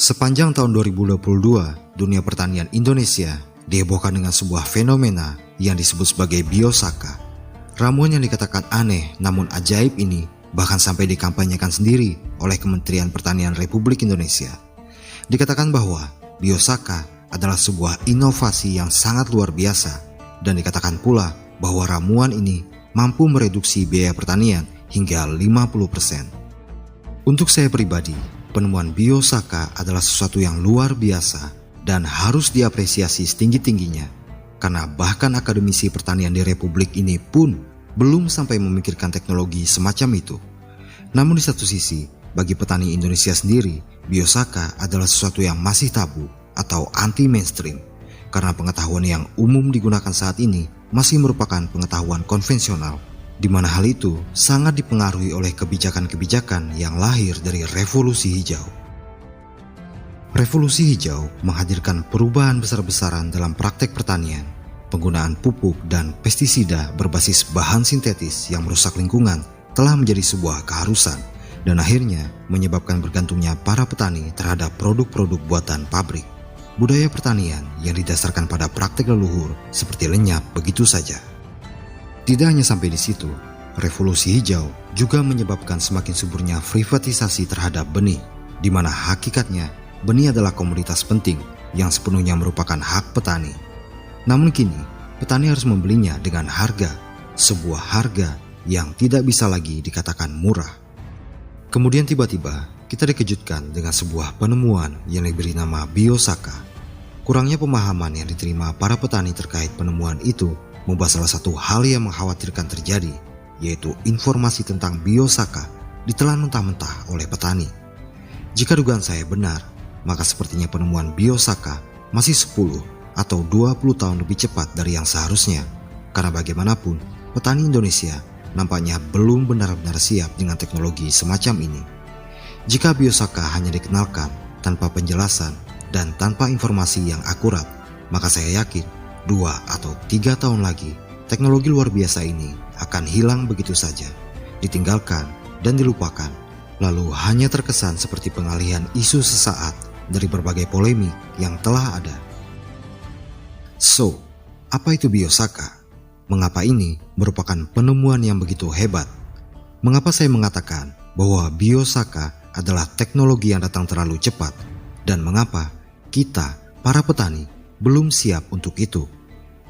Sepanjang tahun 2022, dunia pertanian Indonesia dihebohkan dengan sebuah fenomena yang disebut sebagai biosaka. Ramuan yang dikatakan aneh namun ajaib ini bahkan sampai dikampanyekan sendiri oleh Kementerian Pertanian Republik Indonesia. Dikatakan bahwa biosaka adalah sebuah inovasi yang sangat luar biasa dan dikatakan pula bahwa ramuan ini mampu mereduksi biaya pertanian hingga 50%. Untuk saya pribadi, penemuan biosaka adalah sesuatu yang luar biasa dan harus diapresiasi setinggi-tingginya, karena bahkan akademisi pertanian di Republik ini pun belum sampai memikirkan teknologi semacam itu. Namun di satu sisi, bagi petani Indonesia sendiri, biosaka adalah sesuatu yang masih tabu atau anti-mainstream, karena pengetahuan yang umum digunakan saat ini masih merupakan pengetahuan konvensional, di mana hal itu sangat dipengaruhi oleh kebijakan-kebijakan yang lahir dari revolusi hijau. Revolusi hijau menghadirkan perubahan besar-besaran dalam praktek pertanian. Penggunaan pupuk dan pestisida berbasis bahan sintetis yang merusak lingkungan telah menjadi sebuah keharusan dan akhirnya menyebabkan bergantungnya para petani terhadap produk-produk buatan pabrik. Budaya pertanian yang didasarkan pada praktek leluhur seperti lenyap begitu saja. Tidak hanya sampai di situ, revolusi hijau juga menyebabkan semakin suburnya privatisasi terhadap benih, di mana hakikatnya benih adalah komoditas penting yang sepenuhnya merupakan hak petani. Namun kini, petani harus membelinya dengan harga, sebuah harga yang tidak bisa lagi dikatakan murah. Kemudian tiba-tiba kita dikejutkan dengan sebuah penemuan yang diberi nama biosaka. Kurangnya pemahaman yang diterima para petani terkait penemuan itu membuat salah satu hal yang mengkhawatirkan terjadi, yaitu informasi tentang biosaka ditelan mentah-mentah oleh petani. Jika dugaan saya benar, maka sepertinya penemuan biosaka masih 10 atau 20 tahun lebih cepat dari yang seharusnya, karena bagaimanapun petani Indonesia nampaknya belum benar-benar siap dengan teknologi semacam ini. Jika biosaka hanya dikenalkan tanpa penjelasan dan tanpa informasi yang akurat, maka saya yakin 2 atau 3 tahun lagi teknologi luar biasa ini akan hilang begitu saja, ditinggalkan dan dilupakan, lalu hanya terkesan seperti pengalihan isu sesaat dari berbagai polemik yang telah ada. So, apa itu biosaka? Mengapa ini merupakan penemuan yang begitu hebat? Mengapa saya mengatakan bahwa biosaka adalah teknologi yang datang terlalu cepat? Dan mengapa kita, para petani, belum siap untuk itu?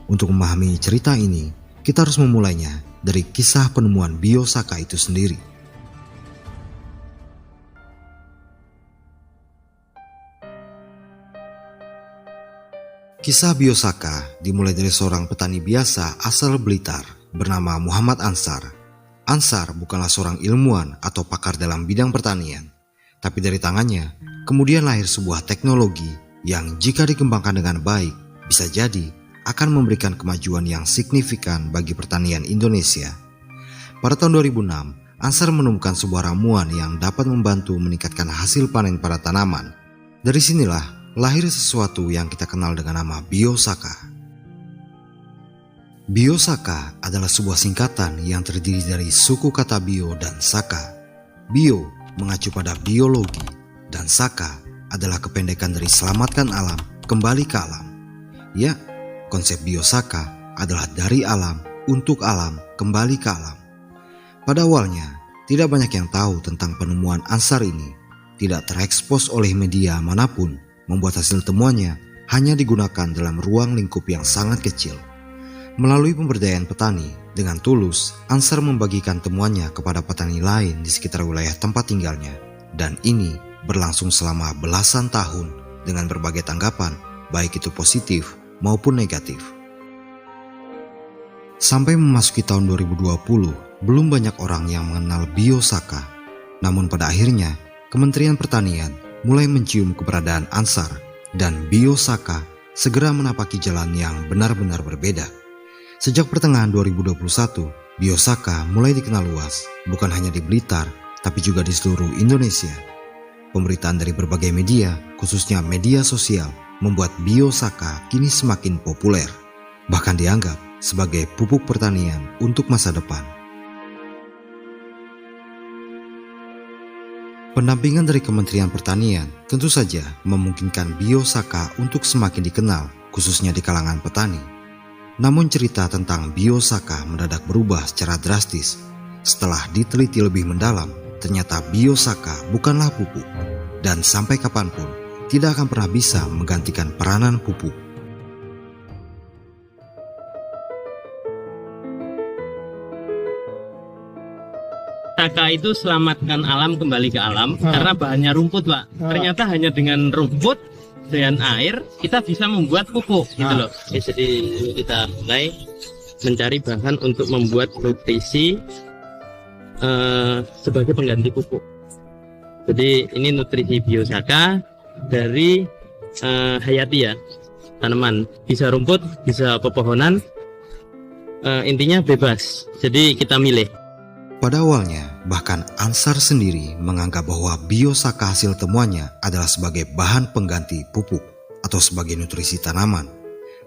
Untuk memahami cerita ini, kita harus memulainya dari kisah penemuan biosaka itu sendiri. Kisah biosaka dimulai dari seorang petani biasa asal Blitar bernama Muhammad Ansar. Ansar bukanlah seorang ilmuwan atau pakar dalam bidang pertanian, tapi dari tangannya kemudian lahir sebuah teknologi yang jika dikembangkan dengan baik bisa jadi akan memberikan kemajuan yang signifikan bagi pertanian Indonesia. Pada tahun 2006, Ansar menemukan sebuah ramuan yang dapat membantu meningkatkan hasil panen pada tanaman. Dari sinilah lahir sesuatu yang kita kenal dengan nama biosaka. Biosaka adalah sebuah singkatan yang terdiri dari suku kata bio dan saka. Bio mengacu pada biologi dan saka adalah kependekan dari selamatkan alam kembali ke alam. Ya, konsep biosaka adalah dari alam untuk alam kembali ke alam. Pada awalnya, tidak banyak yang tahu tentang penemuan Ansar ini. Tidak terekspos oleh media manapun, membuat hasil temuannya hanya digunakan dalam ruang lingkup yang sangat kecil. Melalui pemberdayaan petani, dengan tulus, Ansar membagikan temuannya kepada petani lain di sekitar wilayah tempat tinggalnya. Dan ini berlangsung selama belasan tahun dengan berbagai tanggapan, baik itu positif maupun negatif. Sampai memasuki tahun 2020, belum banyak orang yang mengenal biosaka. Namun pada akhirnya, Kementerian Pertanian mulai mencium keberadaan Ansar dan biosaka segera menapaki jalan yang benar-benar berbeda. Sejak pertengahan 2021, biosaka mulai dikenal luas, bukan hanya di Blitar, tapi juga di seluruh Indonesia. Pemberitaan dari berbagai media, khususnya media sosial, membuat biosaka kini semakin populer, bahkan dianggap sebagai pupuk pertanian untuk masa depan. Pendampingan dari Kementerian Pertanian tentu saja memungkinkan biosaka untuk semakin dikenal, khususnya di kalangan petani. Namun cerita tentang biosaka mendadak berubah secara drastis. Setelah diteliti lebih mendalam, ternyata biosaka bukanlah pupuk, dan sampai kapanpun tidak akan pernah bisa menggantikan peranan pupuk. Saka itu selamatkan alam kembali ke alam karena bahannya rumput, Pak. Ternyata hanya dengan rumput dan air kita bisa membuat pupuk gitu loh. Jadi kita mulai mencari bahan untuk membuat nutrisi sebagai pengganti pupuk. Jadi ini nutrisi biosaka dari hayati ya, tanaman. Bisa rumput, bisa pepohonan, intinya bebas. Jadi kita milih. Pada awalnya, bahkan Ansar sendiri menganggap bahwa biosaka hasil temuannya adalah sebagai bahan pengganti pupuk atau sebagai nutrisi tanaman.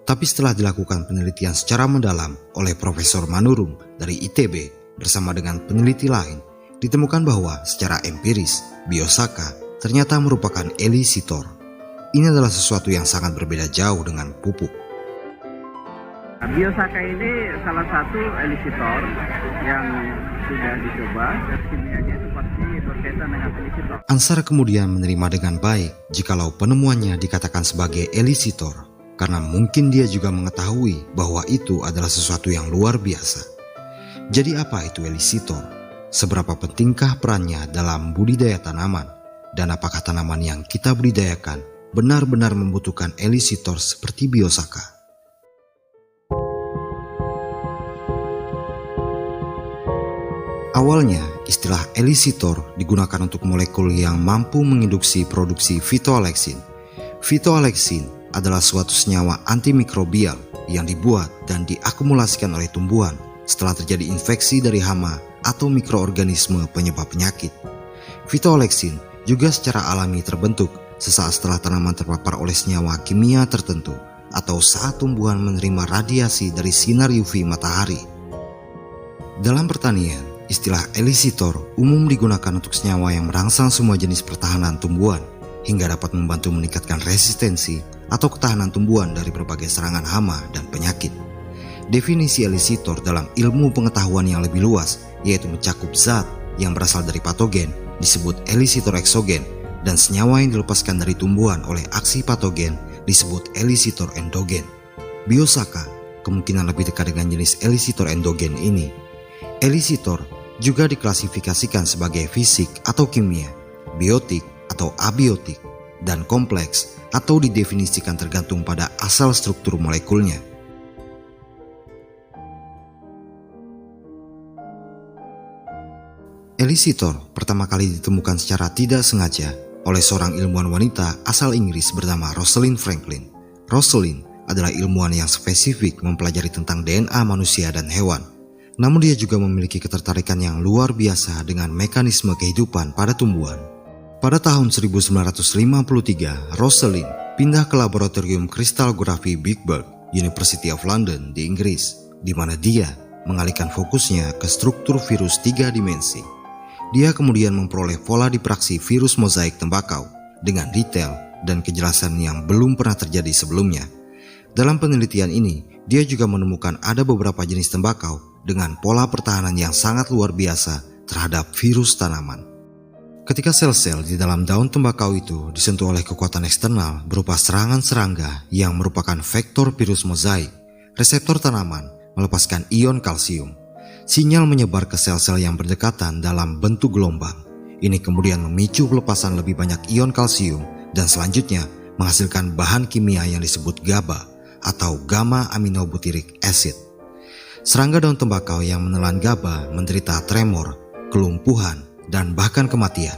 Tapi setelah dilakukan penelitian secara mendalam oleh Profesor Manurung dari ITB bersama dengan peneliti lain, ditemukan bahwa secara empiris, biosaka ternyata merupakan elisitor. Ini adalah sesuatu yang sangat berbeda jauh dengan pupuk. Biosaka ini salah satu elisitor yang sudah dicoba, dan kimianya itu pasti berkaitan dengan elisitor. Ansar kemudian menerima dengan baik jikalau penemuannya dikatakan sebagai elisitor, karena mungkin dia juga mengetahui bahwa itu adalah sesuatu yang luar biasa. Jadi apa itu elisitor? Seberapa pentingkah perannya dalam budidaya tanaman? Dan apakah tanaman yang kita budidayakan benar-benar membutuhkan elisitor seperti biosaka? Awalnya, istilah elisitor digunakan untuk molekul yang mampu menginduksi produksi phytoalexin. Phytoalexin adalah suatu senyawa antimikrobial yang dibuat dan diakumulasikan oleh tumbuhan setelah terjadi infeksi dari hama atau mikroorganisme penyebab penyakit. Phytoalexin juga secara alami terbentuk sesaat setelah tanaman terpapar oleh senyawa kimia tertentu atau saat tumbuhan menerima radiasi dari sinar UV matahari. Dalam pertanian, istilah elisitor umum digunakan untuk senyawa yang merangsang semua jenis pertahanan tumbuhan hingga dapat membantu meningkatkan resistensi atau ketahanan tumbuhan dari berbagai serangan hama dan penyakit. Definisi elisitor dalam ilmu pengetahuan yang lebih luas yaitu mencakup zat yang berasal dari patogen disebut elisitor eksogen dan senyawa yang dilepaskan dari tumbuhan oleh aksi patogen disebut elisitor endogen. Biosaka kemungkinan lebih dekat dengan jenis elisitor endogen ini. Elisitor juga diklasifikasikan sebagai fisik atau kimia, biotik atau abiotik, dan kompleks atau didefinisikan tergantung pada asal struktur molekulnya. Elisitor pertama kali ditemukan secara tidak sengaja oleh seorang ilmuwan wanita asal Inggris bernama Rosalind Franklin. Rosalind adalah ilmuwan yang spesifik mempelajari tentang DNA manusia dan hewan. Namun dia juga memiliki ketertarikan yang luar biasa dengan mekanisme kehidupan pada tumbuhan. Pada tahun 1953, Rosalind pindah ke laboratorium kristalgrafi Birkbeck, University of London di Inggris, di mana dia mengalihkan fokusnya ke struktur virus 3 dimensi. Dia kemudian memperoleh pola dipraksi virus mozaik tembakau dengan detail dan kejelasan yang belum pernah terjadi sebelumnya. Dalam penelitian ini, dia juga menemukan ada beberapa jenis tembakau dengan pola pertahanan yang sangat luar biasa terhadap virus tanaman. Ketika sel-sel di dalam daun tembakau itu disentuh oleh kekuatan eksternal berupa serangan serangga yang merupakan vektor virus mozaik, reseptor tanaman melepaskan ion kalsium. Sinyal menyebar ke sel-sel yang berdekatan dalam bentuk gelombang. Ini kemudian memicu pelepasan lebih banyak ion kalsium dan selanjutnya menghasilkan bahan kimia yang disebut GABA atau gamma aminobutyric acid. Serangga daun tembakau yang menelan GABA menderita tremor, kelumpuhan, dan bahkan kematian.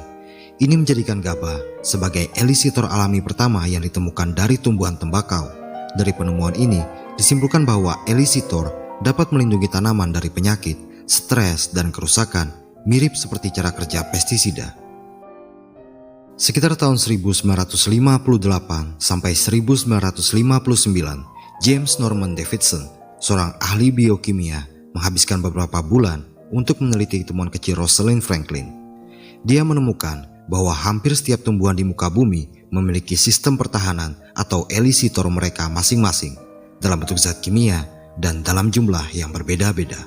Ini menjadikan GABA sebagai elisitor alami pertama yang ditemukan dari tumbuhan tembakau. Dari penemuan ini, disimpulkan bahwa elisitor dapat melindungi tanaman dari penyakit, stres, dan kerusakan, mirip seperti cara kerja pestisida. Sekitar tahun 1958 sampai 1959, James Norman Davidson, seorang ahli biokimia, menghabiskan beberapa bulan untuk meneliti temuan kecil Rosalind Franklin. Dia menemukan bahwa hampir setiap tumbuhan di muka bumi memiliki sistem pertahanan atau elisitor mereka masing-masing dalam bentuk zat kimia dan dalam jumlah yang berbeda-beda.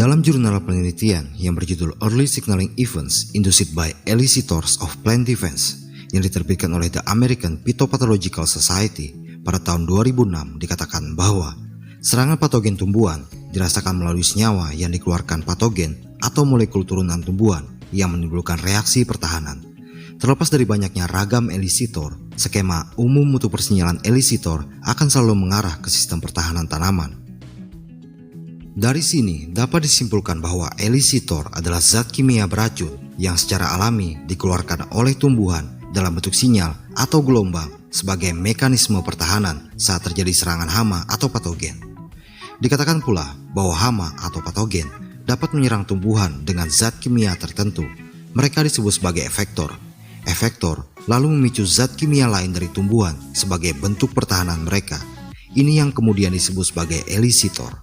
Dalam jurnal penelitian yang berjudul Early Signaling Events Induced by Elicitors of Plant Defense yang diterbitkan oleh The American Phytopathological Society pada tahun 2006 dikatakan bahwa serangan patogen tumbuhan dirasakan melalui senyawa yang dikeluarkan patogen atau molekul turunan tumbuhan yang menimbulkan reaksi pertahanan. Terlepas dari banyaknya ragam elisitor, skema umum mutu persinyalan elisitor akan selalu mengarah ke sistem pertahanan tanaman. Dari sini dapat disimpulkan bahwa elisitor adalah zat kimia beracun yang secara alami dikeluarkan oleh tumbuhan dalam bentuk sinyal atau gelombang sebagai mekanisme pertahanan saat terjadi serangan hama atau patogen. Dikatakan pula bahwa hama atau patogen dapat menyerang tumbuhan dengan zat kimia tertentu. Mereka disebut sebagai efektor. Efektor lalu memicu zat kimia lain dari tumbuhan sebagai bentuk pertahanan mereka. Ini yang kemudian disebut sebagai elisitor.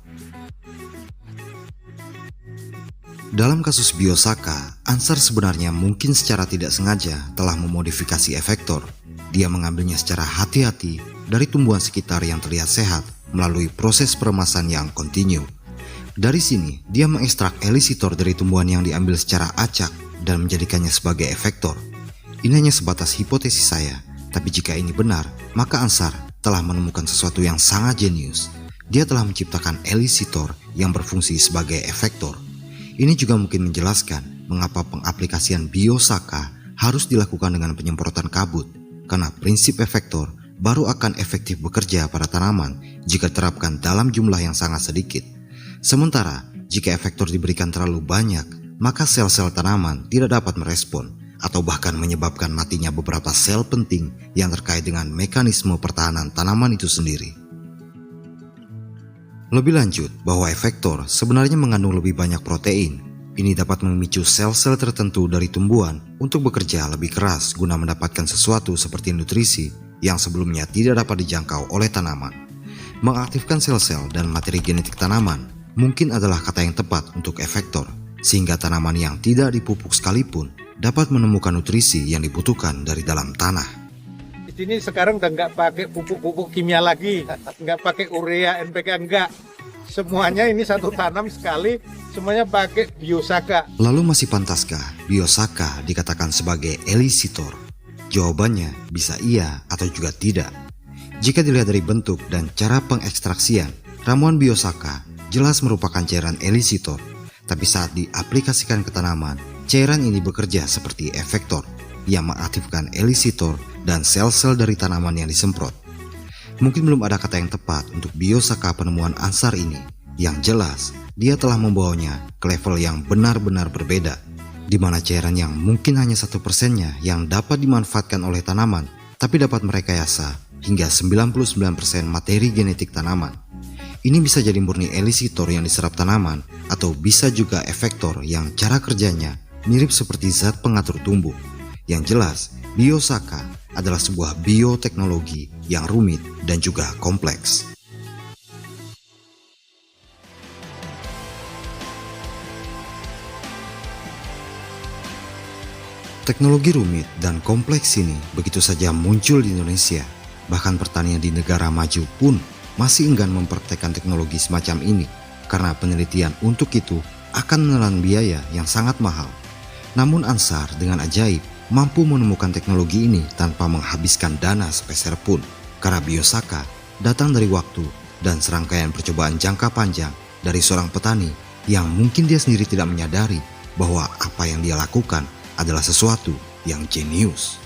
Dalam kasus Biosaka, Ansar sebenarnya mungkin secara tidak sengaja telah memodifikasi efektor. Dia mengambilnya secara hati-hati dari tumbuhan sekitar yang terlihat sehat melalui proses peremasan yang kontinu. Dari sini, dia mengekstrak elisitor dari tumbuhan yang diambil secara acak dan menjadikannya sebagai efektor. Ini hanya sebatas hipotesis saya, tapi jika ini benar, maka Ansar telah menemukan sesuatu yang sangat jenius. Dia telah menciptakan elisitor yang berfungsi sebagai efektor. Ini juga mungkin menjelaskan mengapa pengaplikasian Biosaka harus dilakukan dengan penyemprotan kabut, karena prinsip efektor baru akan efektif bekerja pada tanaman jika diterapkan dalam jumlah yang sangat sedikit. Sementara jika efektor diberikan terlalu banyak, maka sel-sel tanaman tidak dapat merespon atau bahkan menyebabkan matinya beberapa sel penting yang terkait dengan mekanisme pertahanan tanaman itu sendiri. Lebih lanjut, bahwa efektor sebenarnya mengandung lebih banyak protein. Ini dapat memicu sel-sel tertentu dari tumbuhan untuk bekerja lebih keras guna mendapatkan sesuatu seperti nutrisi yang sebelumnya tidak dapat dijangkau oleh tanaman. Mengaktifkan sel-sel dan materi genetik tanaman mungkin adalah kata yang tepat untuk efektor, sehingga tanaman yang tidak dipupuk sekalipun dapat menemukan nutrisi yang dibutuhkan dari dalam tanah. Ini sekarang udah nggak pakai pupuk-pupuk kimia lagi, nggak pakai urea, NPK, enggak. Semuanya ini satu tanam sekali, semuanya pakai Biosaka. Lalu masih pantaskah Biosaka dikatakan sebagai elisitor? Jawabannya bisa iya atau juga tidak. Jika dilihat dari bentuk dan cara pengekstraksian, ramuan Biosaka jelas merupakan cairan elisitor. Tapi saat diaplikasikan ke tanaman, cairan ini bekerja seperti efektor yang mengaktifkan elisitor dan sel-sel dari tanaman yang disemprot. Mungkin belum ada kata yang tepat untuk Biosaka penemuan Ansar ini. Yang jelas, dia telah membawanya ke level yang benar-benar berbeda, di mana cairan yang mungkin hanya 1%-nya yang dapat dimanfaatkan oleh tanaman, tapi dapat merekayasa hingga 99% materi genetik tanaman. Ini bisa jadi murni elisitor yang diserap tanaman, atau bisa juga efektor yang cara kerjanya mirip seperti zat pengatur tumbuh. Yang jelas, Biosaka adalah sebuah bioteknologi yang rumit dan juga kompleks. Teknologi rumit dan kompleks ini begitu saja muncul di Indonesia. Bahkan pertanian di negara maju pun masih enggan mempraktekkan teknologi semacam ini, karena penelitian untuk itu akan menelan biaya yang sangat mahal. Namun Ansar dengan ajaib mampu menemukan teknologi ini tanpa menghabiskan dana sepeser pun, karena Biosaka datang dari waktu dan serangkaian percobaan jangka panjang dari seorang petani yang mungkin dia sendiri tidak menyadari bahwa apa yang dia lakukan adalah sesuatu yang jenius.